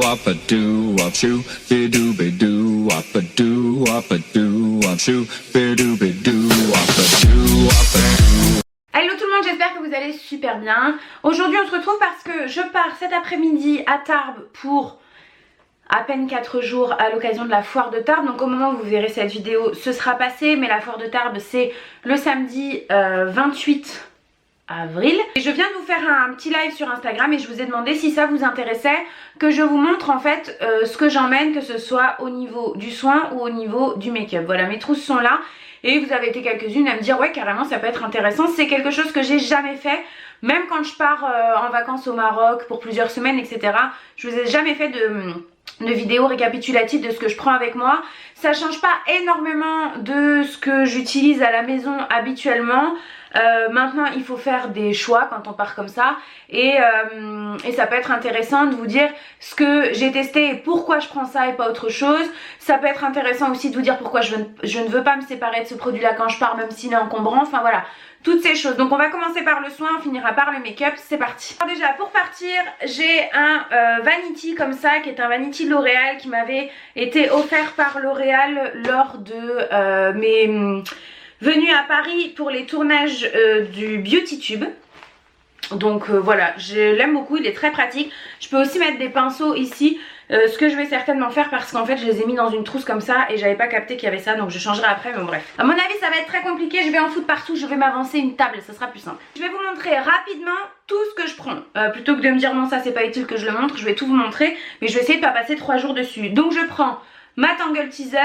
wop a doo wop shoo, bidoo bidoo wop a doo wop a doo wop shoo, bidoo bidoo wop a doo wop a doo. Hello tout le monde, j'espère que vous allez super bien. Aujourd'hui on se retrouve parce que je pars cet après-midi à Tarbes pour à peine 4 jours à l'occasion de la foire de Tarbes. Donc au moment où vous verrez cette vidéo, ce sera passé, mais la foire de Tarbes c'est le samedi 28 avril. Et je viens de vous faire un petit live sur Instagram et je vous ai demandé si ça vous intéressait que je vous montre en fait ce que j'emmène, que ce soit au niveau du soin ou au niveau du make-up. Voilà, mes trousses sont là et vous avez été quelques-unes à me dire ouais carrément ça peut être intéressant. C'est quelque chose que j'ai jamais fait, même quand je pars en vacances au Maroc pour plusieurs semaines etc. Je vous ai jamais fait de vidéos récapitulatives de ce que je prends avec moi. Ça change pas énormément de ce que j'utilise à la maison habituellement. Maintenant il faut faire des choix quand on part comme ça et ça peut être intéressant de vous dire ce que j'ai testé et pourquoi je prends ça et pas autre chose. Ça peut être intéressant aussi de vous dire pourquoi je ne veux pas me séparer de ce produit là quand je pars, même s'il est encombrant, enfin voilà, toutes ces choses. Donc on va commencer par le soin, on finira par le make-up, c'est parti. Alors déjà pour partir j'ai un Vanity comme ça qui est un Vanity L'Oréal qui m'avait été offert par L'Oréal lors de mes venue à Paris pour les tournages du Beauty Tube. Donc voilà, je l'aime beaucoup, il est très pratique. Je peux aussi mettre des pinceaux ici, ce que je vais certainement faire parce qu'en fait je les ai mis dans une trousse comme ça et j'avais pas capté qu'il y avait ça, donc je changerai après, mais bref. À mon avis ça va être très compliqué, je vais en foutre partout, je vais m'avancer une table, ça sera plus simple. Je vais vous montrer rapidement tout ce que je prends. Plutôt que de me dire non ça c'est pas utile que je le montre, je vais tout vous montrer, mais je vais essayer de pas passer 3 jours dessus. Donc je prends ma Tangle Teaser.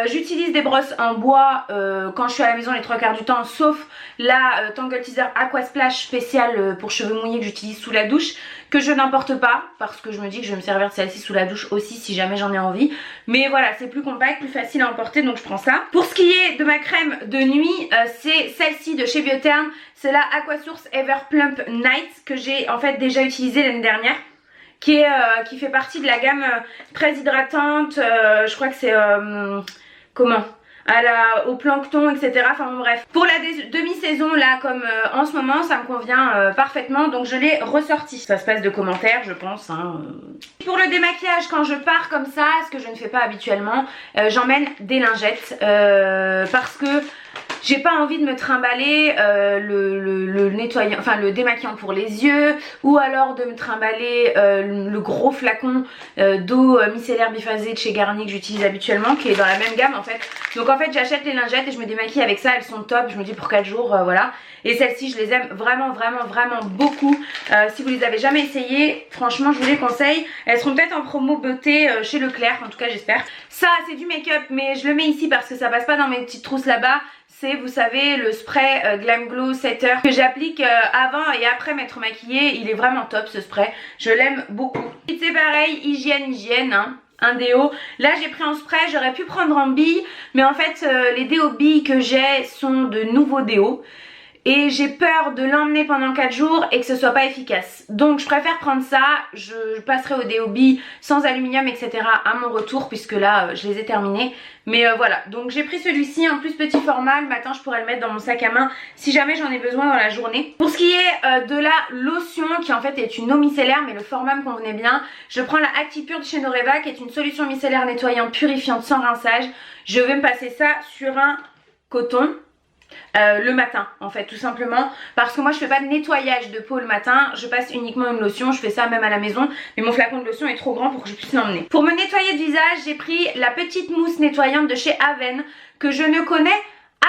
J'utilise des brosses en bois quand je suis à la maison les 3/4 du temps, sauf la Tangle Teaser Aqua Splash spéciale pour cheveux mouillés que j'utilise sous la douche, que je n'importe pas parce que je me dis que je vais me servir de celle-ci sous la douche aussi si jamais j'en ai envie. Mais voilà, c'est plus compact, plus facile à emporter, donc je prends ça. Pour ce qui est de ma crème de nuit, c'est celle-ci de chez Biotherm, c'est la Aquasource Ever Plump Night que j'ai en fait déjà utilisée l'année dernière. Qui fait partie de la gamme très hydratante, je crois que c'est comment, au plancton etc. Enfin bon, bref, pour la demi-saison là comme en ce moment ça me convient parfaitement, donc je l'ai ressorti. Ça se passe de commentaires je pense hein. Pour le démaquillage quand je pars comme ça, ce que je ne fais pas habituellement, j'emmène des lingettes parce que j'ai pas envie de me trimballer le nettoyant, enfin le démaquillant pour les yeux, ou alors de me trimballer le gros flacon d'eau micellaire biphasée de chez Garnier que j'utilise habituellement, qui est dans la même gamme en fait. Donc en fait j'achète les lingettes et je me démaquille avec ça, elles sont top, je me dis pour 4 jours voilà. Et celles-ci je les aime vraiment beaucoup. Si vous les avez jamais essayées, franchement je vous les conseille. Elles seront peut-être en promo beauté chez Leclerc, en tout cas j'espère. Ça c'est du make-up mais je le mets ici parce que ça passe pas dans mes petites trousses là-bas. C'est, vous savez, le spray Glam Glow Setter que j'applique avant et après m'être maquillée. Il est vraiment top ce spray, je l'aime beaucoup. C'est pareil, hygiène hein. Un déo, là j'ai pris en spray, j'aurais pu prendre en bille, mais en fait les déos billes que j'ai sont de nouveaux déos et j'ai peur de l'emmener pendant 4 jours et que ce soit pas efficace. Donc je préfère prendre ça, je passerai au déo billes sans aluminium etc. à mon retour puisque là je les ai terminés. Mais voilà, donc j'ai pris celui-ci, en plus petit format, le matin je pourrais le mettre dans mon sac à main si jamais j'en ai besoin dans la journée. Pour ce qui est de la lotion qui en fait est une eau micellaire mais le format me convenait bien, je prends la Actipure de chez Noreva qui est une solution micellaire nettoyante purifiante sans rinçage. Je vais me passer ça sur un coton. Le matin en fait tout simplement parce que moi je fais pas de nettoyage de peau le matin, je passe uniquement une lotion, je fais ça même à la maison mais mon flacon de lotion est trop grand pour que je puisse l'emmener. Pour me nettoyer le visage j'ai pris la petite mousse nettoyante de chez Aven que je ne connais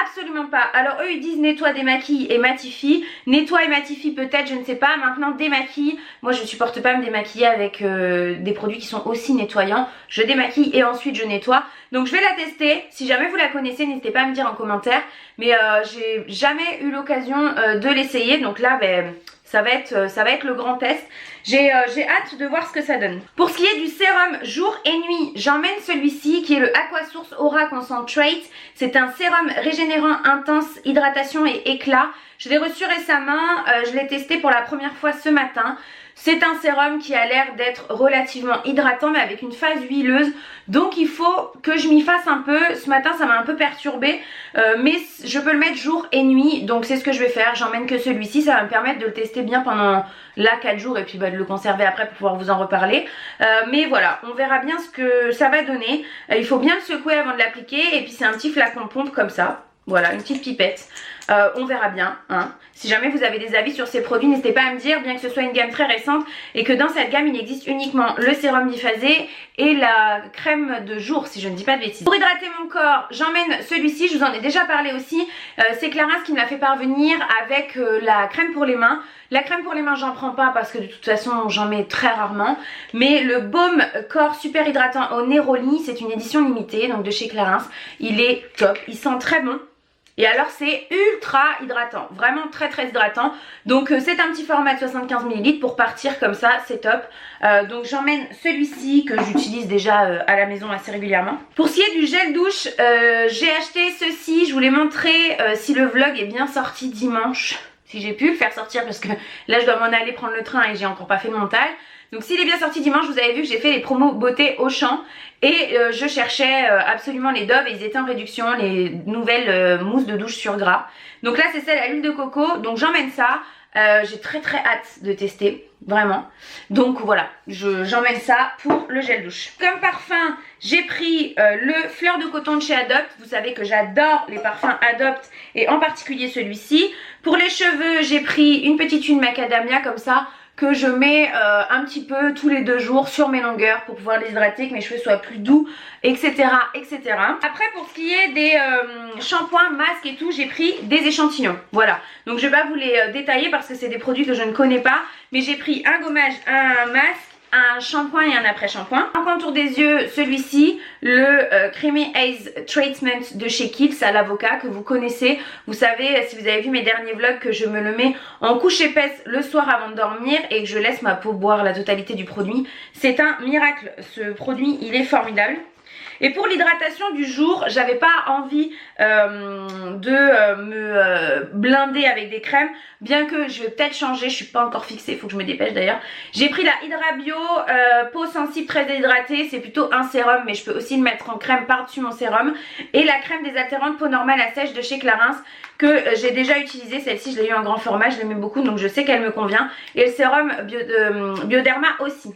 absolument pas. Alors eux ils disent nettoie, démaquille et matifie. Nettoie et matifie peut-être, je ne sais pas. Maintenant démaquille, moi je supporte pas me démaquiller avec des produits qui sont aussi nettoyants. Je démaquille et ensuite je nettoie. Donc je vais la tester, si jamais vous la connaissez n'hésitez pas à me dire en commentaire. Mais j'ai jamais eu l'occasion de l'essayer, donc là ben, ça va être le grand test. J'ai hâte de voir ce que ça donne. Pour ce qui est du sérum jour et nuit, j'emmène celui-ci qui est le Aquasource Aura Concentrate. C'est un sérum régénérant intense, hydratation et éclat. Je l'ai reçu récemment, je l'ai testé pour la première fois ce matin. C'est un sérum qui a l'air d'être relativement hydratant mais avec une phase huileuse. Donc il faut que je m'y fasse un peu. Ce matin ça m'a un peu perturbée mais je peux le mettre jour et nuit. Donc c'est ce que je vais faire. J'emmène que celui-ci. Ça va me permettre de le tester bien pendant là 4 jours et puis de le conserver après pour pouvoir vous en reparler. Mais voilà, on verra bien ce que ça va donner. Il faut bien le secouer avant de l'appliquer. Et puis c'est un petit flacon pompe comme ça. Voilà, une petite pipette. On verra bien, hein. Si jamais vous avez des avis sur ces produits, n'hésitez pas à me dire, bien que ce soit une gamme très récente et que dans cette gamme il existe uniquement le sérum biphasé et la crème de jour, si je ne dis pas de bêtises. Pour hydrater mon corps, j'emmène celui-ci, je vous en ai déjà parlé aussi. C'est Clarins qui me l'a fait parvenir avec la crème pour les mains. La crème pour les mains j'en prends pas parce que de toute façon j'en mets très rarement. Mais le baume corps super hydratant au Neroli, c'est une édition limitée donc de chez Clarins. Il est top, il sent très bon. Et alors c'est ultra hydratant, vraiment très très hydratant. Donc c'est un petit format de 75 ml pour partir comme ça, c'est top. Donc j'emmène celui-ci que j'utilise déjà à la maison assez régulièrement. Pour ce qui est du gel douche, j'ai acheté ceci, je vous l'ai montré si le vlog est bien sorti dimanche. Si j'ai pu le faire sortir parce que là je dois m'en aller prendre le train et j'ai encore pas fait le montage. Donc s'il est bien sorti dimanche, vous avez vu que j'ai fait les promos beauté Auchan et je cherchais absolument les Dove et ils étaient en réduction, les nouvelles mousses de douche sur gras. Donc là c'est celle à l'huile de coco, donc j'emmène ça. J'ai très très hâte de tester, vraiment. Donc voilà, j'emmène ça pour le gel douche. Comme parfum, j'ai pris le fleur de coton de chez Adopt. Vous savez que j'adore les parfums Adopt et en particulier celui-ci. Pour les cheveux, j'ai pris une petite huile macadamia comme ça que je mets un petit peu tous les 2 jours sur mes longueurs pour pouvoir les hydrater, que mes cheveux soient plus doux, etc. etc. Après pour ce qui est des shampoings, masques et tout, j'ai pris des échantillons. Voilà, donc je vais pas vous les détailler parce que c'est des produits que je ne connais pas, mais j'ai pris un gommage, un masque, un shampoing et un après-shampoing. En contour des yeux, celui-ci, le Creamy Haze Treatment de chez Kiehl's à l'avocat que vous connaissez. Vous savez, si vous avez vu mes derniers vlogs, que je me le mets en couche épaisse le soir avant de dormir et que je laisse ma peau boire la totalité du produit. C'est un miracle, ce produit, il est formidable. Et pour l'hydratation du jour, j'avais pas envie de me blinder avec des crèmes, bien que je vais peut-être changer, je suis pas encore fixée, il faut que je me dépêche d'ailleurs. J'ai pris la Hydra Bio, peau sensible très hydratée, c'est plutôt un sérum mais je peux aussi le mettre en crème par-dessus mon sérum. Et la crème désaltérante peau normale à sèche de chez Clarins que j'ai déjà utilisée, celle-ci je l'ai eu en grand format, je l'aimais beaucoup donc je sais qu'elle me convient. Et le sérum Bioderma aussi.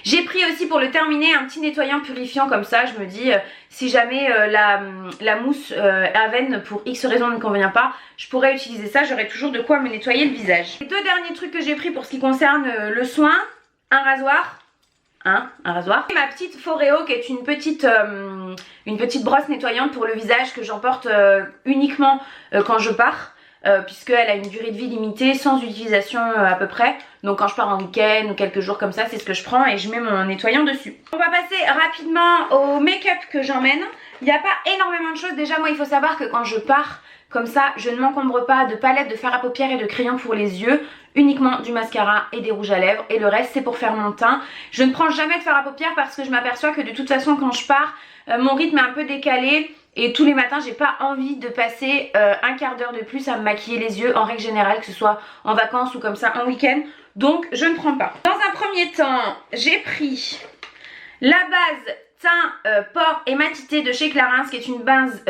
J'ai pris aussi pour le terminer un petit nettoyant purifiant comme ça, je me dis si jamais la mousse à veine pour X raison ne me convient pas, je pourrais utiliser ça, j'aurai toujours de quoi me nettoyer le visage. Les 2 derniers trucs que j'ai pris pour ce qui concerne le soin, un rasoir, un rasoir. Et ma petite Foreo qui est une petite brosse nettoyante pour le visage que j'emporte uniquement quand je pars. Puisqu'elle a une durée de vie limitée sans utilisation à peu près. Donc quand je pars en week-end ou quelques jours comme ça, c'est ce que je prends et je mets mon nettoyant dessus. On va passer rapidement au make-up que j'emmène. Il n'y a pas énormément de choses. Déjà moi il faut savoir que quand je pars comme ça, je ne m'encombre pas de palettes, de fard à paupières et de crayons pour les yeux. Uniquement du mascara et des rouges à lèvres et le reste c'est pour faire mon teint. Je ne prends jamais de fard à paupières parce que je m'aperçois que de toute façon quand je pars, mon rythme est un peu décalé. Et tous les matins, j'ai pas envie de passer un quart d'heure de plus à me maquiller les yeux en règle générale, que ce soit en vacances ou comme ça en week-end. Donc je ne prends pas. Dans un premier temps, j'ai pris la base teint pores et matité de chez Clarins, qui est une base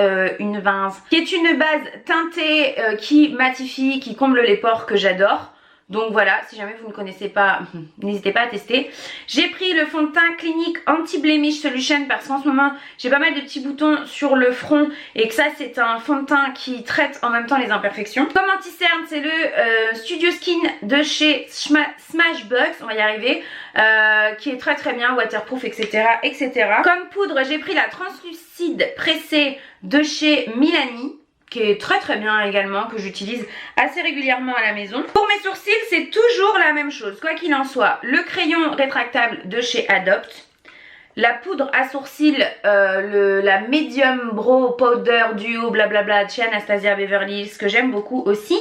teintée qui matifie, qui comble les pores que j'adore. Donc voilà, si jamais vous ne connaissez pas, n'hésitez pas à tester. J'ai pris le fond de teint Clinique Anti-Blemish Solution parce qu'en ce moment, j'ai pas mal de petits boutons sur le front et que ça, c'est un fond de teint qui traite en même temps les imperfections. Comme anti-cerne, c'est le Studio Skin de chez Smashbox, on va y arriver, qui est très très bien, waterproof, etc. etc. Comme poudre, j'ai pris la Translucide Pressée de chez Milani, qui est très très bien également, que j'utilise assez régulièrement à la maison. Pour mes sourcils, c'est toujours la même chose, quoi qu'il en soit. Le crayon rétractable de chez Adopt, la poudre à sourcils, la Medium Brow Powder Duo blablabla de chez Anastasia Beverly Hills, que j'aime beaucoup aussi.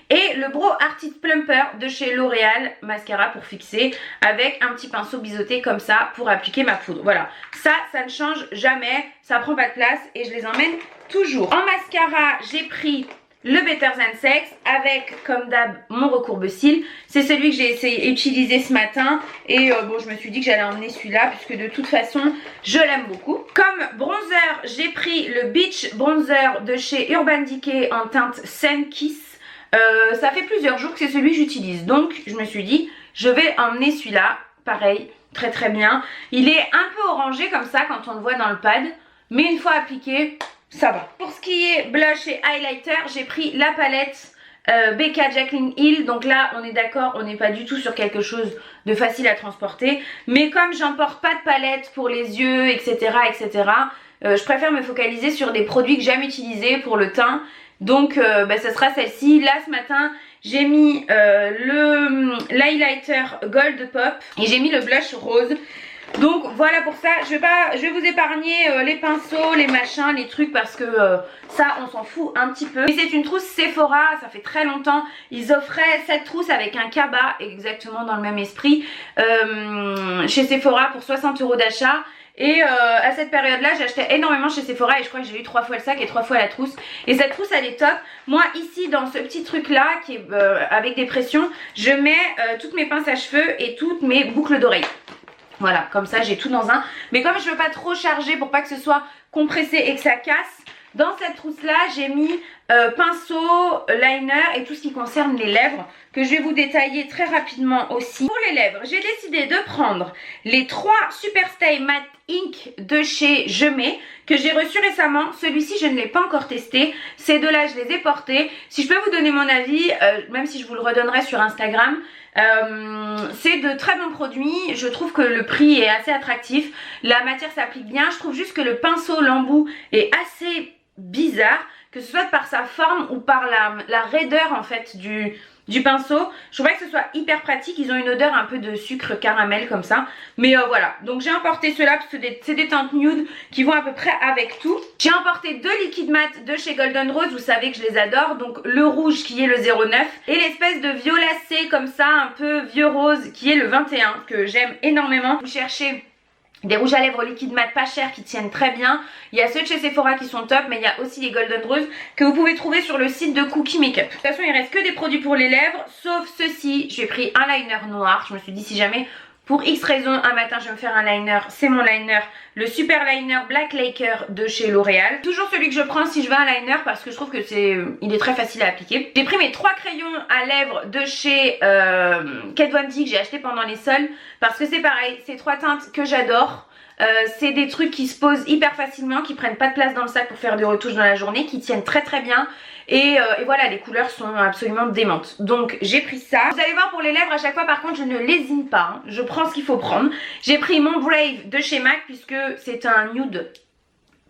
Et le Brow Artist Plumper de chez L'Oréal, mascara pour fixer, avec un petit pinceau biseauté comme ça pour appliquer ma poudre. Voilà, ça ne change jamais, ça prend pas de place et je les emmène toujours. En mascara, j'ai pris le Better Than Sex avec comme d'hab mon recourbe-cils. C'est celui que j'ai essayé d'utiliser ce matin et bon je me suis dit que j'allais emmener celui-là puisque de toute façon je l'aime beaucoup. Comme bronzer j'ai pris le Beach Bronzer de chez Urban Decay en teinte Sun Kiss. Ça fait plusieurs jours que c'est celui que j'utilise donc je me suis dit je vais emmener celui-là, pareil, très très bien. Il est un peu orangé comme ça quand on le voit dans le pad mais une fois appliqué ça va. Pour ce qui est blush et highlighter, j'ai pris la palette Becca Jaclyn Hill. Donc là, on est d'accord, on n'est pas du tout sur quelque chose de facile à transporter. Mais comme j'emporte pas de palette pour les yeux, etc., je préfère me focaliser sur des produits que j'aime utiliser pour le teint. Donc ça sera celle-ci. Là, ce matin, j'ai mis l'highlighter Gold Pop et j'ai mis le blush rose. Donc voilà pour ça, je vais vous épargner les pinceaux, les machins, les trucs parce que ça on s'en fout un petit peu. Et c'est une trousse Sephora, ça fait très longtemps, ils offraient cette trousse avec un cabas, exactement dans le même esprit, chez Sephora pour 60 € d'achat. Et à cette période là j'achetais énormément chez Sephora et je crois que j'ai eu 3 fois le sac et 3 fois la trousse. Et cette trousse elle est top. Moi ici dans ce petit truc là qui est avec des pressions, je mets toutes mes pinces à cheveux et toutes mes boucles d'oreilles. Voilà, comme ça j'ai tout dans un. Mais comme je veux pas trop charger pour pas que ce soit compressé et que ça casse, dans cette trousse là j'ai mis pinceau, liner et tout ce qui concerne les lèvres que je vais vous détailler très rapidement aussi. Pour les lèvres, j'ai décidé de prendre les 3 Superstay Matte Ink de chez Je Mets que j'ai reçu récemment. Celui-ci je ne l'ai pas encore testé, ces deux là je les ai portés. Si je peux vous donner mon avis, même si je vous le redonnerai sur Instagram, c'est de très bons produits. Je trouve que le prix est assez attractif, la matière s'applique bien. Je trouve juste que le pinceau, l'embout est assez bizarre, que ce soit par sa forme ou par la raideur en fait du pinceau. Je trouvais que ce soit hyper pratique. Ils ont une odeur un peu de sucre caramel comme ça. Mais voilà, donc j'ai emporté ceux-là parce que c'est des teintes nude qui vont à peu près avec tout. J'ai emporté 2 liquides mat de chez Golden Rose, vous savez que je les adore. Donc le rouge qui est le 09 et l'espèce de violacé comme ça, un peu vieux rose qui est le 21 que j'aime énormément. Vous cherchez des rouges à lèvres liquide mat pas chers qui tiennent très bien. Il y a ceux de chez Sephora qui sont top, mais il y a aussi les Golden Rose que vous pouvez trouver sur le site de Cookie Makeup. De toute façon, il reste que des produits pour les lèvres, sauf ceci. J'ai pris un liner noir. Je me suis dit si jamais pour X raison un matin je vais me faire un liner, c'est mon liner, le super liner Black Laker de chez L'Oréal. Toujours celui que je prends si je veux un liner parce que je trouve que il est très facile à appliquer. J'ai pris mes 3 crayons à lèvres de chez Kat Von D que j'ai acheté pendant les soldes parce que c'est pareil, c'est 3 teintes que j'adore. C'est des trucs qui se posent hyper facilement, qui prennent pas de place dans le sac pour faire des retouches dans la journée, qui tiennent très très bien et voilà, les couleurs sont absolument démentes. Donc j'ai pris ça. Vous allez voir pour les lèvres à chaque fois par contre je ne lésine pas, hein. Je prends ce qu'il faut prendre. J'ai pris mon Brave de chez MAC puisque c'est un nude,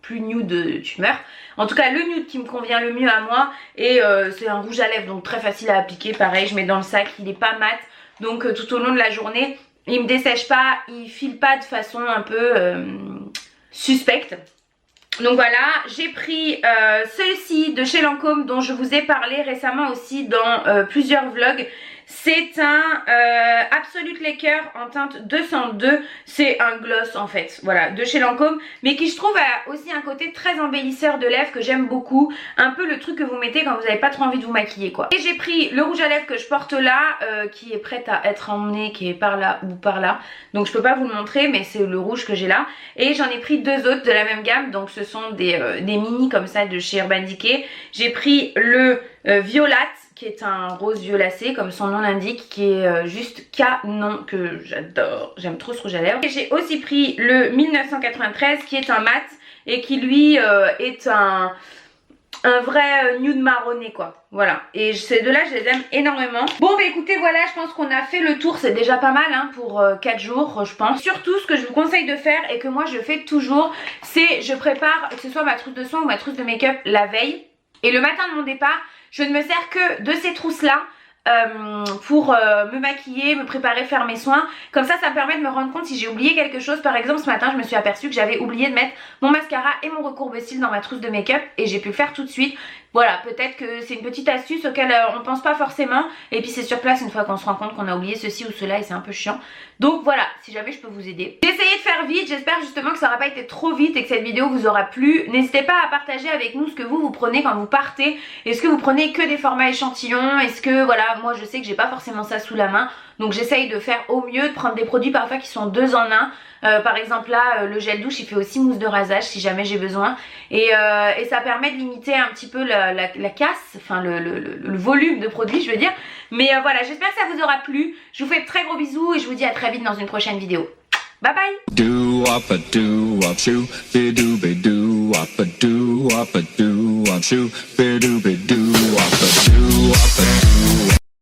plus nude tu meurs. En tout cas le nude qui me convient le mieux à moi et c'est un rouge à lèvres donc très facile à appliquer. Pareil je mets dans le sac, il est pas mat donc tout au long de la journée il me dessèche pas, il file pas de façon un peu suspecte. Donc voilà, j'ai pris celui-ci de chez Lancôme dont je vous ai parlé récemment aussi dans plusieurs vlogs. C'est un Absolute Laker en teinte 202. C'est un gloss en fait, voilà, de chez Lancôme. Mais qui je trouve a aussi un côté très embellisseur de lèvres que j'aime beaucoup. Un peu le truc que vous mettez quand vous n'avez pas trop envie de vous maquiller quoi. Et j'ai pris le rouge à lèvres que je porte là, qui est prête à être emmené, qui est par là ou par là. Donc je peux pas vous le montrer mais c'est le rouge que j'ai là. Et j'en ai pris 2 autres de la même gamme. Donc ce sont des mini comme ça de chez Urban Decay. J'ai pris le Violate qui est un rose violacé comme son nom l'indique, qui est juste canon, que j'adore, j'aime trop ce rouge à lèvres. Et j'ai aussi pris le 1993 qui est un mat et qui lui est un vrai nude marronné quoi, voilà. Et ces deux là je les aime énormément. Bon bah écoutez voilà, je pense qu'on a fait le tour, c'est déjà pas mal hein, pour 4 jours je pense. Surtout ce que je vous conseille de faire et que moi je fais toujours, c'est je prépare que ce soit ma trousse de soins ou ma trousse de make-up la veille. Et le matin de mon départ, je ne me sers que de ces trousses-là pour me maquiller, me préparer, faire mes soins. Comme ça, ça me permet de me rendre compte si j'ai oublié quelque chose. Par exemple, ce matin, je me suis aperçue que j'avais oublié de mettre mon mascara et mon recourbe-cils dans ma trousse de make-up et j'ai pu le faire tout de suite. Voilà, peut-être que c'est une petite astuce auquel on pense pas forcément. Et puis c'est sur place une fois qu'on se rend compte qu'on a oublié ceci ou cela et c'est un peu chiant. Donc voilà, si jamais je peux vous aider. J'ai essayé de faire vite, j'espère justement que ça n'aura pas été trop vite et que cette vidéo vous aura plu. N'hésitez pas à partager avec nous ce que vous prenez quand vous partez. Est-ce que vous prenez que des formats échantillons? Est-ce que voilà, moi je sais que j'ai pas forcément ça sous la main. Donc j'essaye de faire au mieux, de prendre des produits parfois qui sont 2 en 1. Par exemple là le gel douche il fait aussi mousse de rasage si jamais j'ai besoin et ça permet de limiter un petit peu la casse, enfin le volume de produits je veux dire. Mais voilà, j'espère que ça vous aura plu. Je vous fais de très gros bisous et je vous dis à très vite dans une prochaine vidéo. Bye bye. Do up a do up shoo, be do be do up a do up a do up shoo, be do be do.